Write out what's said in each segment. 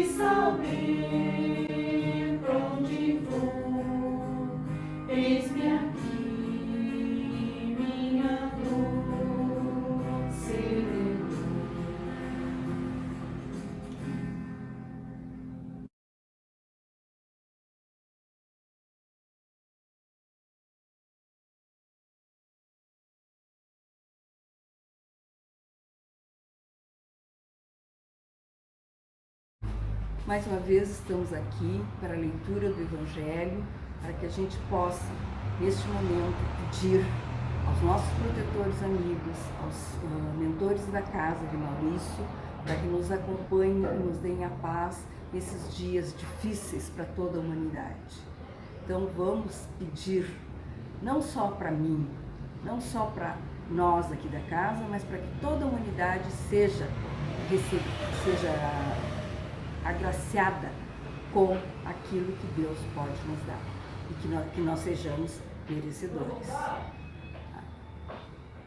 saber pra onde vou. Eis-me aqui, minha dor serena. Mais uma vez estamos aqui para a leitura do Evangelho, para que a gente possa, neste momento, pedir aos nossos protetores amigos, aos mentores da casa de Maurício, para que nos acompanhem e nos deem a paz nesses dias difíceis para toda a humanidade. Então vamos pedir, não só para mim, não só para nós aqui da casa, mas para que toda a humanidade seja agraciada com aquilo que Deus pode nos dar e que nós sejamos merecedores.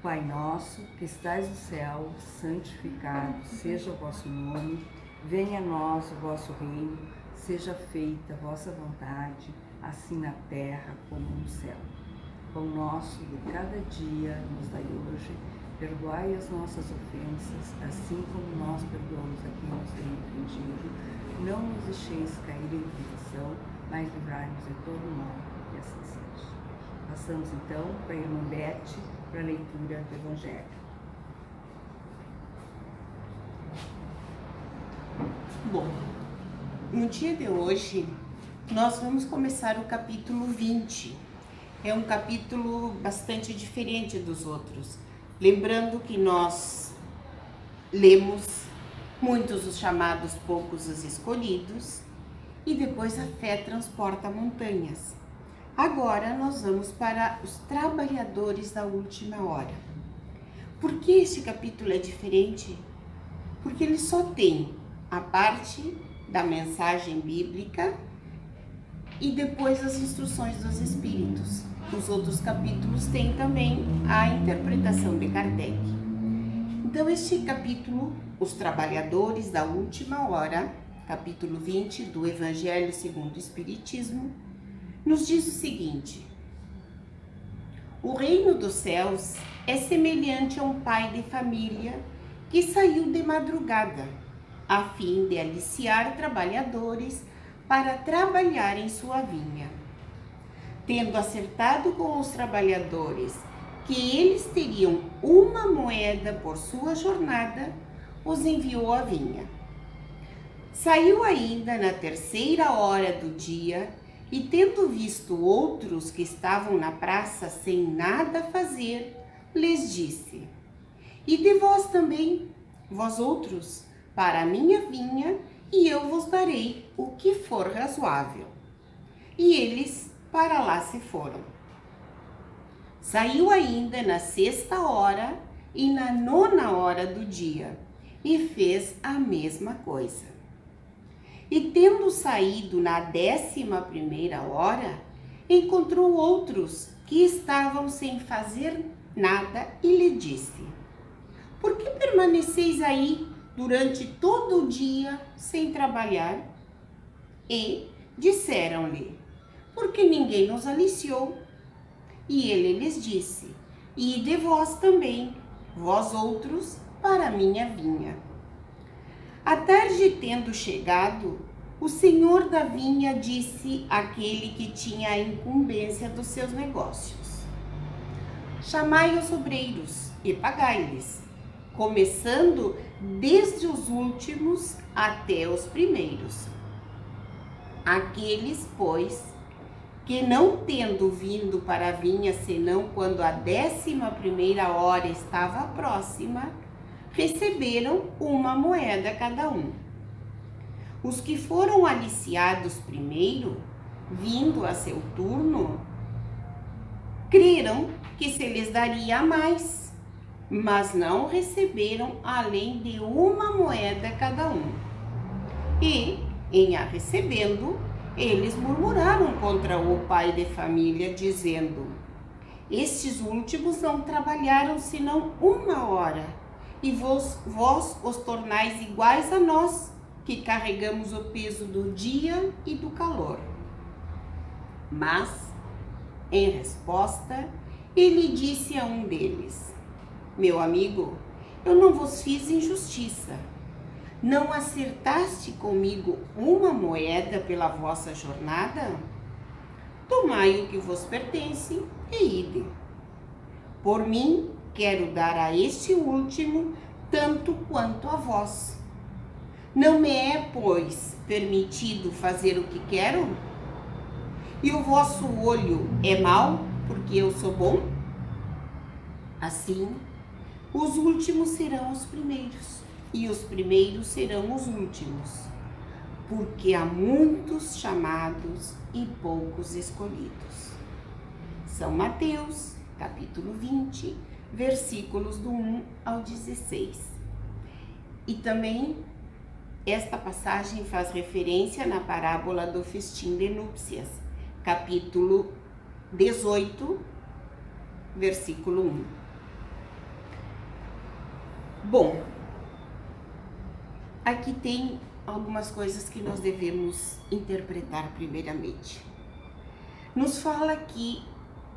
Pai nosso, que estais no céu, santificado seja o vosso nome, venha a nós o vosso reino, seja feita a vossa vontade, assim na terra como no céu. Pão nosso de cada dia nos dai hoje, perdoai as nossas ofensas, assim como nós perdoamos a quem nos tem ofendido. Não nos deixeis cair em tentação, mas livrai-nos de todo mal, e assim seja. Passamos então para a irmã Beth, para a leitura do Evangelho. Bom, no dia de hoje, nós vamos começar o capítulo 20. É um capítulo bastante diferente dos outros. Lembrando que nós lemos muitos os chamados, poucos os escolhidos, e depois a fé transporta montanhas. Agora nós vamos para os trabalhadores da última hora. Por que este capítulo é diferente? Porque ele só tem a parte da mensagem bíblica e depois as instruções dos espíritos. Os outros capítulos têm também a interpretação de Kardec. Então, este capítulo, Os Trabalhadores da Última Hora, capítulo 20 do Evangelho segundo o Espiritismo, nos diz o seguinte: o reino dos céus é semelhante a um pai de família que saiu de madrugada, a fim de aliciar trabalhadores para trabalhar em sua vinha. Tendo acertado com os trabalhadores que eles teriam uma moeda por sua jornada, os enviou à vinha. Saiu ainda na 3ª hora do dia e, tendo visto outros que estavam na praça sem nada a fazer, lhes disse: e de vós também, vós outros, para a minha vinha, e eu vos darei o que for razoável. E eles para lá se foram. Saiu ainda na 6ª hora e na 9ª hora do dia, e fez a mesma coisa. E tendo saído na 11ª hora, encontrou outros que estavam sem fazer nada e lhe disse: por que permaneceis aí durante todo o dia sem trabalhar? E disseram-lhe: porque ninguém nos aliciou. E ele lhes disse: e de vós também, vós outros, para a minha vinha. A tarde tendo chegado, o senhor da vinha disse àquele que tinha a incumbência dos seus negócios: chamai os obreiros e pagai-lhes, começando desde os últimos até os primeiros. Aqueles, pois, que não tendo vindo para a vinha senão quando a 11ª hora estava próxima, receberam uma moeda cada um. Os que foram aliciados primeiro, vindo a seu turno, creram que se lhes daria mais, mas não receberam além de uma moeda cada um. E, em a recebendo, eles murmuraram contra o pai de família, dizendo: estes últimos não trabalharam senão 1 hora, e vós os tornais iguais a nós, que carregamos o peso do dia e do calor. Mas, em resposta, ele disse a um deles: meu amigo, eu não vos fiz injustiça. Não acertaste comigo uma moeda pela vossa jornada? Tomai o que vos pertence e ide. Por mim, quero dar a este último tanto quanto a vós. Não me é, pois, permitido fazer o que quero? E o vosso olho é mau, porque eu sou bom? Assim, os últimos serão os primeiros, e os primeiros serão os últimos, porque há muitos chamados e poucos escolhidos. São Mateus, capítulo 20, versículos do 1 ao 16. E também esta passagem faz referência na parábola do festim de núpcias, capítulo 18, versículo 1. Bom, aqui tem algumas coisas que nós devemos interpretar primeiramente. Nos fala que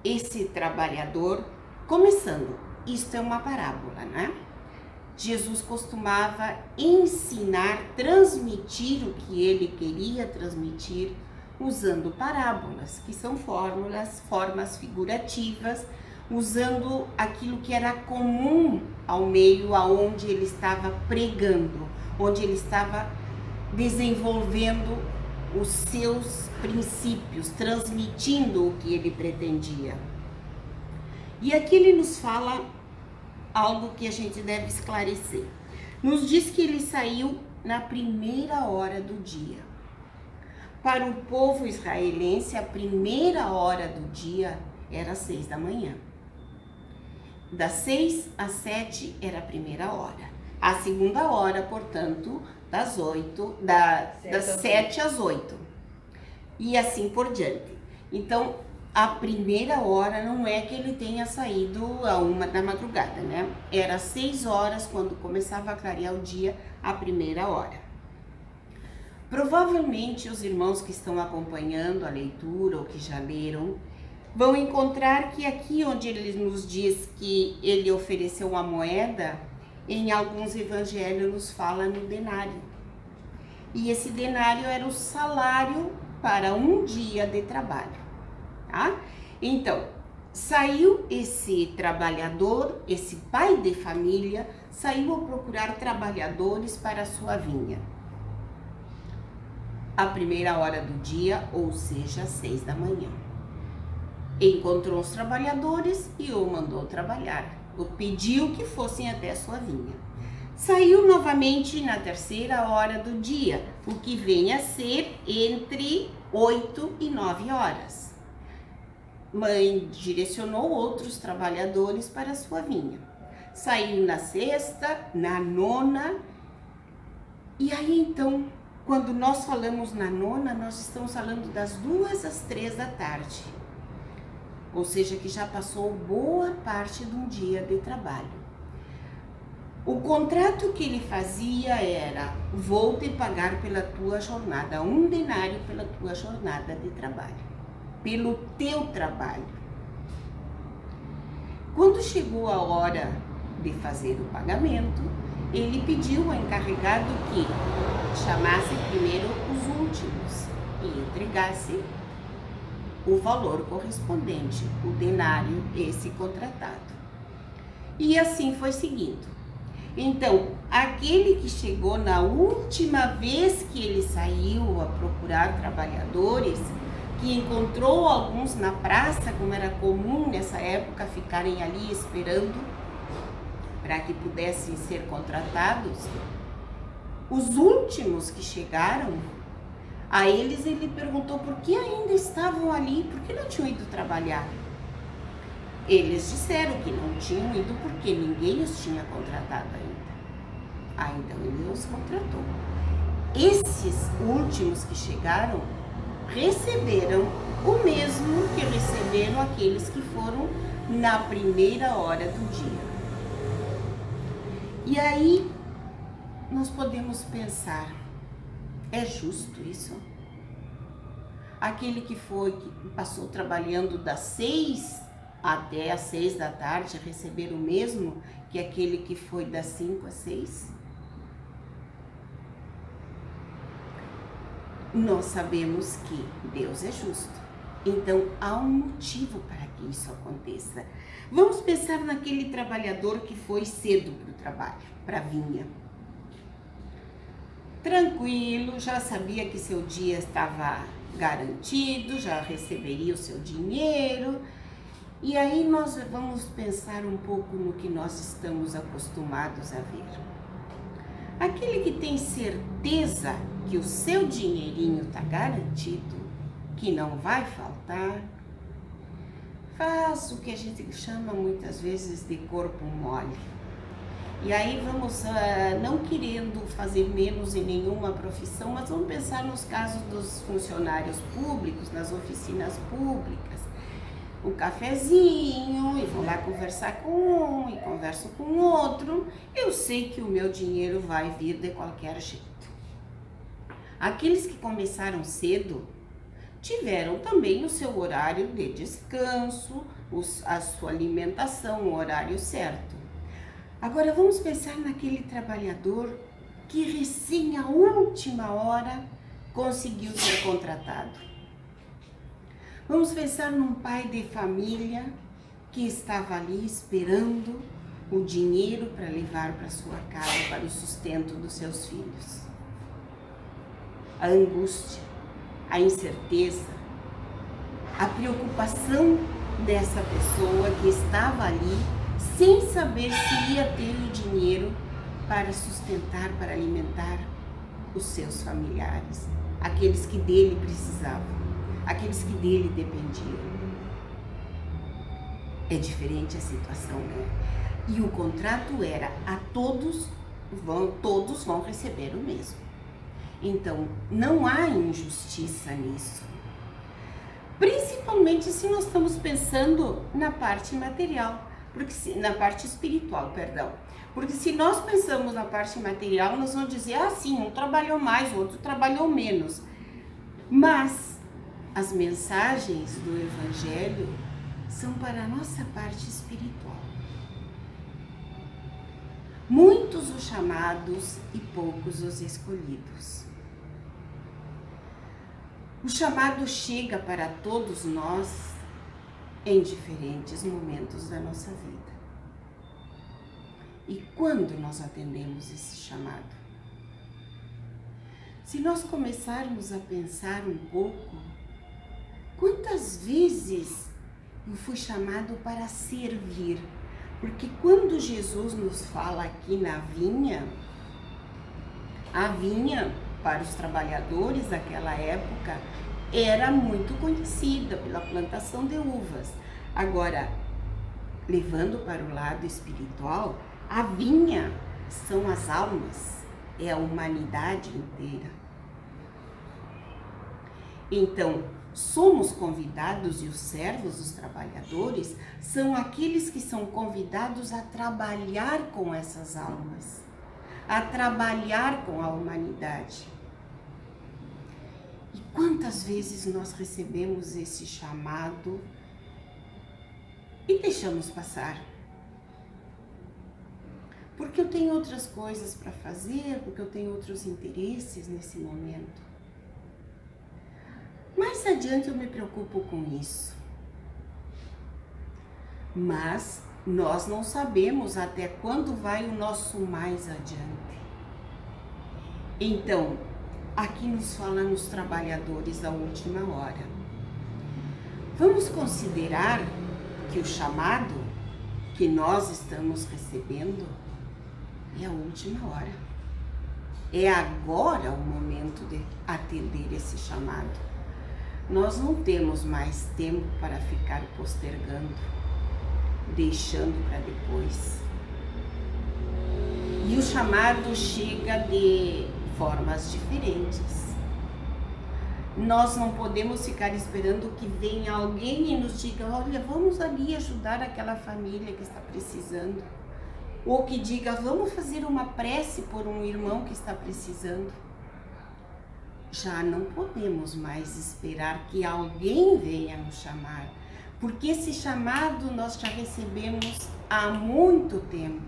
esse trabalhador, começando, isto é uma parábola, né? Jesus costumava ensinar, transmitir o que ele queria transmitir usando parábolas, que são formas figurativas, usando aquilo que era comum ao meio aonde ele estava pregando, onde ele estava desenvolvendo os seus princípios, transmitindo o que ele pretendia. E aqui ele nos fala algo que a gente deve esclarecer. Nos diz que ele saiu na primeira hora do dia. Para o povo israelense, a primeira hora do dia era 6 da manhã. Das 6 às 7 era a primeira hora. A segunda hora, portanto, das 7 às 8. E assim por diante. Então, a primeira hora não é que ele tenha saído a 1 da madrugada, né? Era 6 horas quando começava a clarear o dia, a primeira hora. Provavelmente os irmãos que estão acompanhando a leitura ou que já leram, vão encontrar que aqui onde ele nos diz que ele ofereceu uma moeda, em alguns evangelhos nos fala no denário. E esse denário era o salário para um dia de trabalho, tá? Então, saiu esse trabalhador, esse pai de família, saiu a procurar trabalhadores para a sua vinha. A primeira hora do dia, ou seja, 6 da manhã. Encontrou os trabalhadores e o mandou trabalhar. O pediu que fossem até a sua vinha. Saiu novamente na terceira hora do dia, o que vem a ser entre 8 e 9 horas. Mãe direcionou outros trabalhadores para a sua vinha. Saiu na sexta, na nona, e aí então, quando nós falamos na nona, nós estamos falando das 2 às 3 da tarde. Ou seja, que já passou boa parte de um dia de trabalho. O contrato que ele fazia era: vou te pagar pela tua jornada, 1 denário pela tua jornada de trabalho, pelo teu trabalho. Quando chegou a hora de fazer o pagamento, ele pediu ao encarregado que chamasse primeiro os últimos e entregasse o valor correspondente, o denário, esse contratado. E assim foi seguindo. Então, aquele que chegou na última vez que ele saiu a procurar trabalhadores, que encontrou alguns na praça, como era comum nessa época ficarem ali esperando para que pudessem ser contratados, os últimos que chegaram, a eles ele perguntou por que ainda estavam ali, por que não tinham ido trabalhar. Eles disseram que não tinham ido porque ninguém os tinha contratado ainda. Então ele os contratou. Esses últimos que chegaram receberam o mesmo que receberam aqueles que foram na primeira hora do dia. E aí nós podemos pensar, É justo isso? Aquele que passou trabalhando das 6 até as 6 da tarde receber o mesmo que aquele que foi das 5 às 6? Nós sabemos que Deus é justo. Então, há um motivo para que isso aconteça. Vamos pensar naquele trabalhador que foi cedo para o trabalho, para a vinha. Tranquilo, já sabia que seu dia estava garantido, já receberia o seu dinheiro. E aí nós vamos pensar um pouco no que nós estamos acostumados a ver. Aquele que tem certeza que o seu dinheirinho está garantido, que não vai faltar, faz o que a gente chama muitas vezes de corpo mole. E aí vamos, não querendo fazer menos em nenhuma profissão, mas vamos pensar nos casos dos funcionários públicos, nas oficinas públicas. Um cafezinho, e vou lá conversar com um, e converso com outro. Eu sei que o meu dinheiro vai vir de qualquer jeito. Aqueles que começaram cedo tiveram também o seu horário de descanso, a sua alimentação, o horário certo. Agora vamos pensar naquele trabalhador que recém à última hora conseguiu ser contratado. Vamos pensar num pai de família que estava ali esperando o dinheiro para levar para sua casa, para o sustento dos seus filhos. A angústia, a incerteza, a preocupação dessa pessoa que estava ali sem saber se ia ter o dinheiro para sustentar, para alimentar os seus familiares, aqueles que dele precisavam, aqueles que dele dependiam. É diferente a situação, né? E o contrato era todos vão receber o mesmo. Então, não há injustiça nisso. Principalmente se nós estamos pensando na parte material, na parte espiritual, perdão. Porque se nós pensamos na parte material, nós vamos dizer, sim, um trabalhou mais, o outro trabalhou menos. Mas as mensagens do Evangelho são para a nossa parte espiritual. Muitos os chamados e poucos os escolhidos. O chamado chega para todos nós em diferentes momentos da nossa vida. E quando nós atendemos esse chamado? Se nós começarmos a pensar um pouco, quantas vezes eu fui chamado para servir? Porque quando Jesus nos fala aqui na vinha, a vinha para os trabalhadores daquela época era muito conhecida pela plantação de uvas. Agora, levando para o lado espiritual, a vinha são as almas, é a humanidade inteira. Então, somos convidados, e os servos, os trabalhadores, são aqueles que são convidados a trabalhar com essas almas, a trabalhar com a humanidade. E quantas vezes nós recebemos esse chamado e deixamos passar? Porque eu tenho outras coisas para fazer, porque eu tenho outros interesses nesse momento. Mais adiante eu me preocupo com isso. Mas nós não sabemos até quando vai o nosso mais adiante. Então, aqui nos fala nos trabalhadores da última hora. Vamos considerar que o chamado que nós estamos recebendo é a última hora. É agora o momento de atender esse chamado. Nós não temos mais tempo para ficar postergando, deixando para depois. E o chamado chega de formas diferentes. Nós não podemos ficar esperando que venha alguém e nos diga, olha, vamos ali ajudar aquela família que está precisando. Ou que diga, vamos fazer uma prece por um irmão que está precisando. já não podemos mais esperar que alguém venha nos chamar, porque esse chamado nós já recebemos há muito tempo.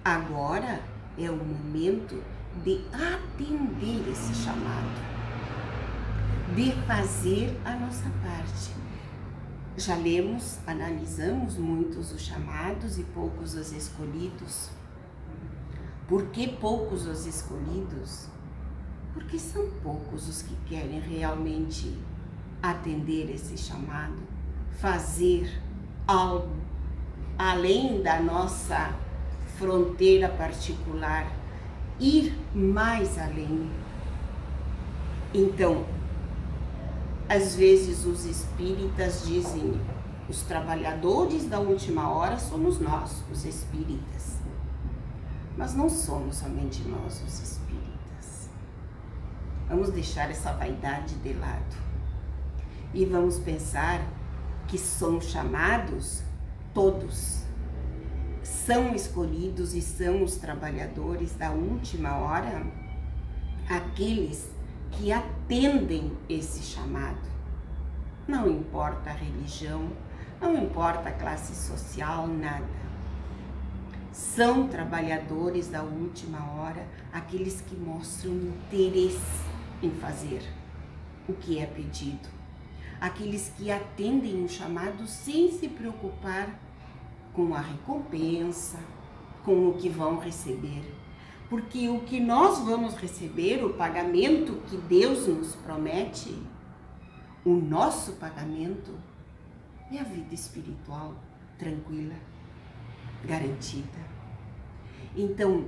Agora é o momento de atender esse chamado, de fazer a nossa parte. Já lemos, analisamos muitos os chamados e poucos os escolhidos. Por que poucos os escolhidos? Porque são poucos os que querem realmente atender esse chamado, fazer algo além da nossa fronteira particular, ir mais além. Então, às vezes os espíritas dizem, os trabalhadores da última hora somos nós, os espíritas. Mas não somos somente nós, os espíritas. Vamos deixar essa vaidade de lado e vamos pensar que somos chamados todos. São escolhidos e são os trabalhadores da última hora aqueles que atendem esse chamado. Não importa a religião, não importa a classe social, nada. São trabalhadores da última hora aqueles que mostram interesse em fazer o que é pedido. Aqueles que atendem o chamado sem se preocupar com a recompensa, com o que vão receber. Porque o que nós vamos receber, o pagamento que Deus nos promete, o nosso pagamento é a vida espiritual tranquila, garantida. Então,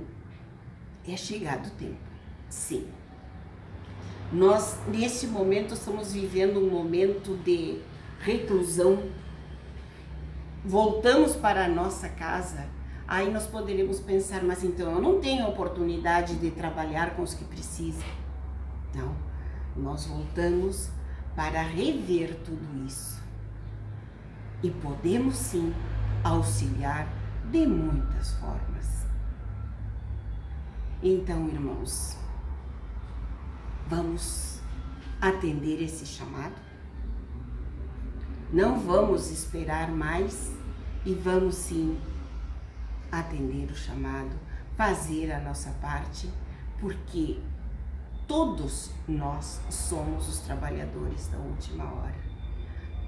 é chegado o tempo, sim. Nós, nesse momento, estamos vivendo um momento de reclusão. Voltamos para a nossa casa, aí nós poderemos pensar, mas então eu não tenho oportunidade de trabalhar com os que precisam. Não, nós voltamos para rever tudo isso. E podemos sim auxiliar de muitas formas. Então, irmãos, vamos atender esse chamado? Não vamos esperar mais e vamos sim atender o chamado, fazer a nossa parte, porque todos nós somos os trabalhadores da última hora.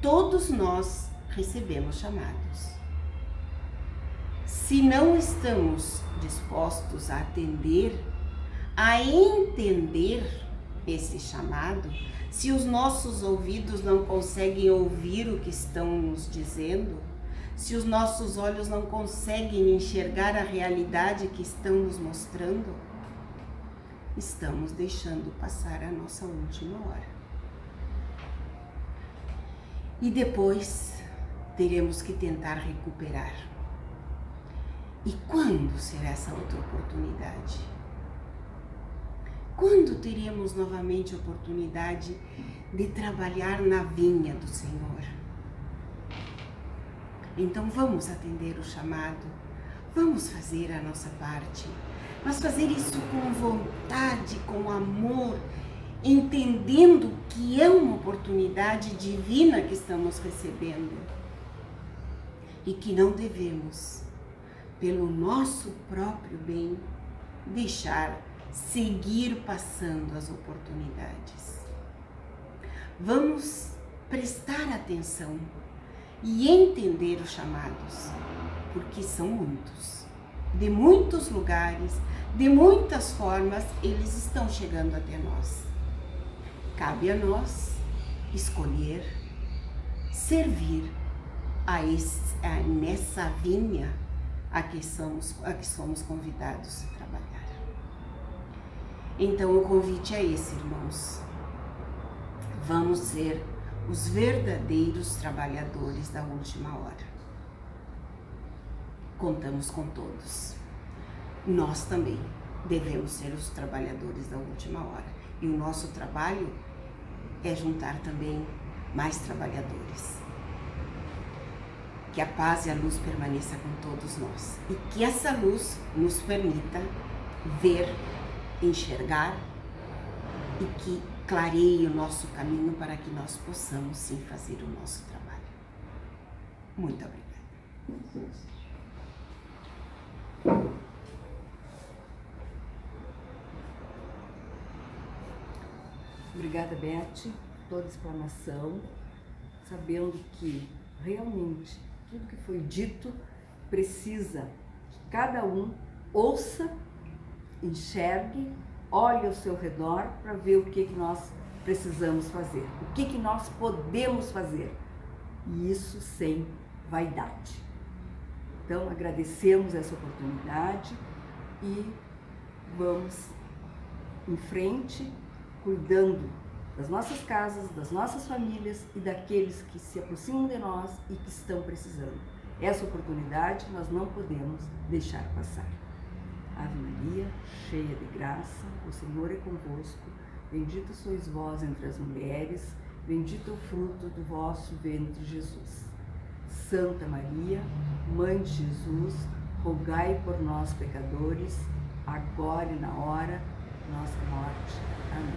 Todos nós recebemos chamados. Se não estamos dispostos a atender, a entender esse chamado, se os nossos ouvidos não conseguem ouvir o que estão nos dizendo, se os nossos olhos não conseguem enxergar a realidade que estão nos mostrando, estamos deixando passar a nossa última hora. E depois teremos que tentar recuperar. E quando será essa outra oportunidade? Quando teremos novamente a oportunidade de trabalhar na vinha do Senhor? Então vamos atender o chamado, vamos fazer a nossa parte, mas fazer isso com vontade, com amor, entendendo que é uma oportunidade divina que estamos recebendo e que não devemos, pelo nosso próprio bem, deixar seguir passando as oportunidades. Vamos prestar atenção e entender os chamados, porque são muitos, de muitos lugares, de muitas formas, eles estão chegando até nós. Cabe a nós escolher, servir nessa vinha a que somos convidados a trabalhar. Então o convite é esse, irmãos. Vamos ser os verdadeiros trabalhadores da última hora. Contamos com todos. Nós também devemos ser os trabalhadores da última hora. E o nosso trabalho é juntar também mais trabalhadores. Que a paz e a luz permaneça com todos nós. E que essa luz nos permita ver, enxergar e que clareie o nosso caminho para que nós possamos sim fazer o nosso trabalho. Muito obrigada. Obrigada, Beth, toda explanação, sabendo que realmente tudo que foi dito precisa que cada um ouça, enxergue, olhe ao seu redor para ver o que nós precisamos fazer, o que nós podemos fazer, e isso sem vaidade. Então, agradecemos essa oportunidade e vamos em frente, cuidando das nossas casas, das nossas famílias e daqueles que se aproximam de nós e que estão precisando. Essa oportunidade nós não podemos deixar passar. Ave Maria, cheia de graça, o Senhor é convosco. Bendita sois vós entre as mulheres, bendito é o fruto do vosso ventre, Jesus. Santa Maria, Mãe de Jesus, rogai por nós, pecadores, agora e na hora de nossa morte. Amém.